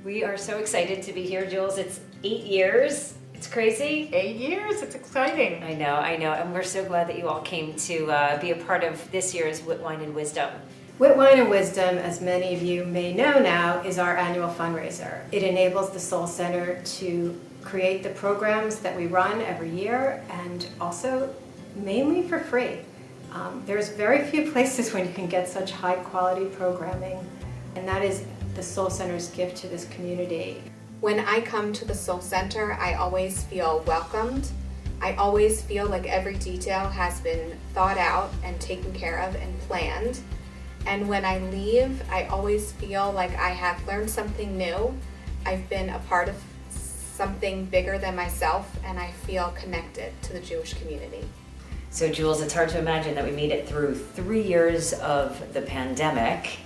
We are so excited to be here, Jules. It's 8 years. It's crazy. 8 years, it's exciting. I know. And we're so glad that you all came to be a part of this year's Wit, Wine, and Wisdom. Wit, Wine, and Wisdom, as many of you may know now, is our annual fundraiser. It enables the Soul Center to create the programs that we run every year, and also mainly for free. There's very few places when you can get such high quality programming, and that is the Soul Center's gift to this community. When I come to the Soul Center, I always feel welcomed. I always feel like every detail has been thought out and taken care of and planned. And when I leave, I always feel like I have learned something new. I've been a part of something bigger than myself, and I feel connected to the Jewish community. So Jules, it's hard to imagine that we made it through 3 years of the pandemic,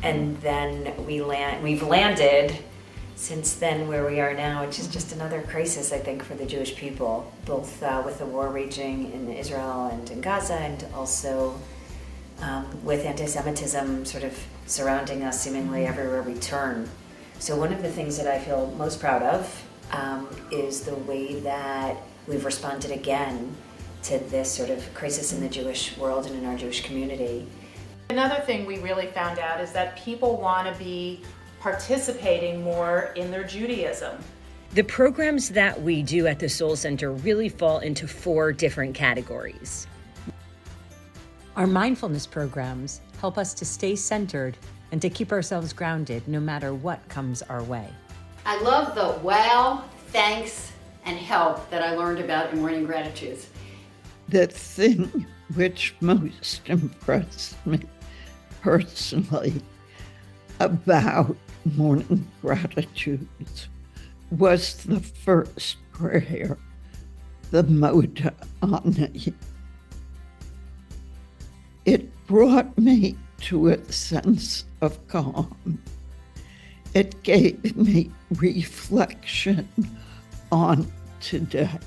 and then we've landed since then where we are now, which is just another crisis, I think, for the Jewish people, both with the war raging in Israel and in Gaza, and also with anti-Semitism sort of surrounding us seemingly everywhere we turn. So one of the things that I feel most proud of is the way that we've responded again to this sort of crisis in the Jewish world and in our Jewish community. Another thing we really found out is that people want to be participating more in their Judaism. The programs that we do at the Soul Center really fall into 4 different categories. Our mindfulness programs help us to stay centered and to keep ourselves grounded no matter what comes our way. I love the wow, thanks, and help that I learned about in Morning Gratitudes. The thing which most impressed me personally about Morning Gratitudes was the first prayer, the Moda Ani. It brought me to a sense of calm. It gave me reflection on today.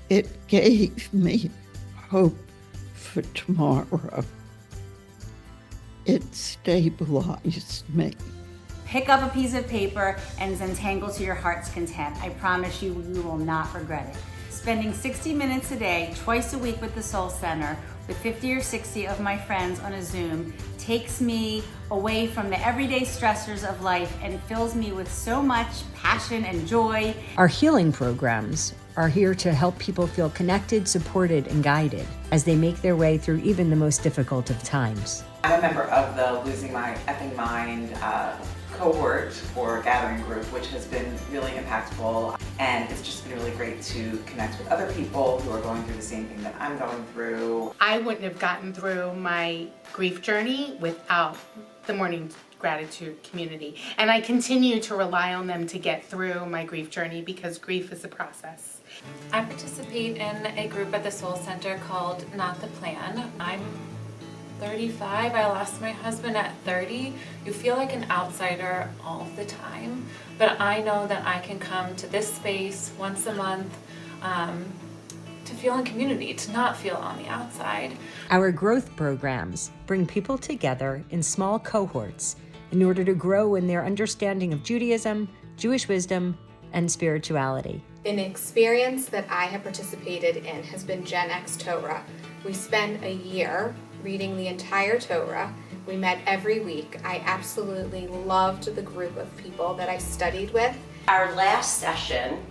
It gave me hope for tomorrow. It stabilized me. Pick up a piece of paper and untangle to your heart's content. I promise you, you will not regret it. Spending 60 minutes a day, twice a week with the Soul Center, with 50 or 60 of my friends on a Zoom, takes me away from the everyday stressors of life and fills me with so much passion and joy. Our healing programs are here to help people feel connected, supported, and guided as they make their way through even the most difficult of times. I'm a member of the Losing My Effing Mind cohort or gathering group, which has been really impactful, and it's just been really great to connect with other people who are going through the same thing that I'm going through. I wouldn't have gotten through my grief journey without the Morning Gratitude community, and I continue to rely on them to get through my grief journey because grief is a process. I participate in a group at the Soul Center called Not the Plan. I'm 35, I lost my husband at 30. You feel like an outsider all the time, but I know that I can come to this space once a month to feel in community, to not feel on the outside. Our growth programs bring people together in small cohorts in order to grow in their understanding of Judaism, Jewish wisdom, and spirituality. An experience that I have participated in has been Gen X Torah. We spend a year reading the entire Torah. We met every week. I absolutely loved the group of people that I studied with. Our last session,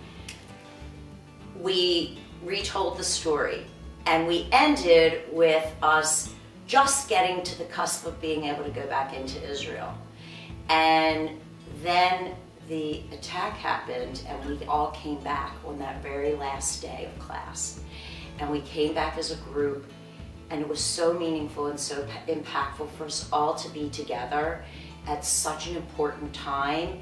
we retold the story, and we ended with us just getting to the cusp of being able to go back into Israel. And then the attack happened, and we all came back on that very last day of class. And we came back as a group, and it was so meaningful and so impactful for us all to be together at such an important time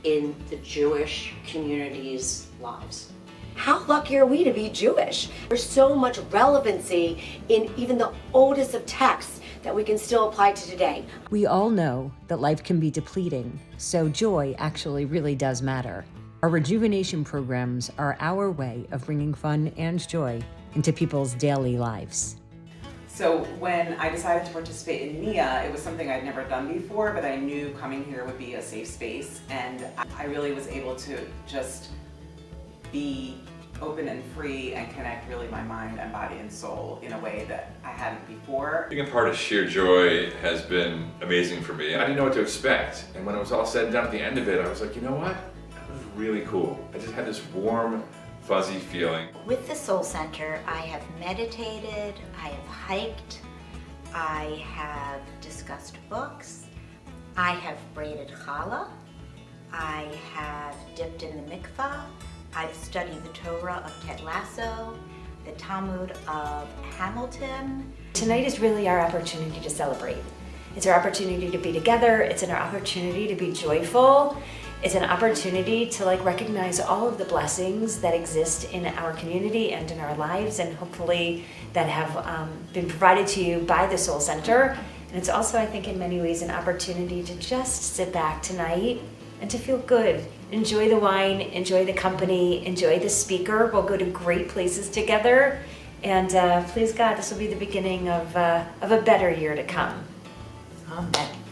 in the Jewish community's lives. How lucky are we to be Jewish? There's so much relevancy in even the oldest of texts that we can still apply to today. We all know that life can be depleting, so joy actually really does matter. Our rejuvenation programs are our way of bringing fun and joy into people's daily lives. So when I decided to participate in NIA, it was something I'd never done before, but I knew coming here would be a safe space, and I really was able to just be open and free and connect really my mind and body and soul in a way that I hadn't before. Being a part of Sheer Joy has been amazing for me. I didn't know what to expect, and when it was all said and done at the end of it, I was like, you know what? That was really cool. I just had this warm, fuzzy feeling. With the Soul Center, I have meditated, I have hiked, I have discussed books, I have braided challah, I have dipped in the mikvah, I've studied the Torah of Ted Lasso, the Talmud of Hamilton. Tonight is really our opportunity to celebrate. It's our opportunity to be together. It's an opportunity to be joyful. It's an opportunity to recognize all of the blessings that exist in our community and in our lives, and hopefully that have been provided to you by the Soul Center. And it's also, I think, in many ways an opportunity to just sit back tonight and to feel good. Enjoy the wine, enjoy the company, enjoy the speaker. We'll go to great places together. And please God, this will be the beginning of a better year to come. Amen.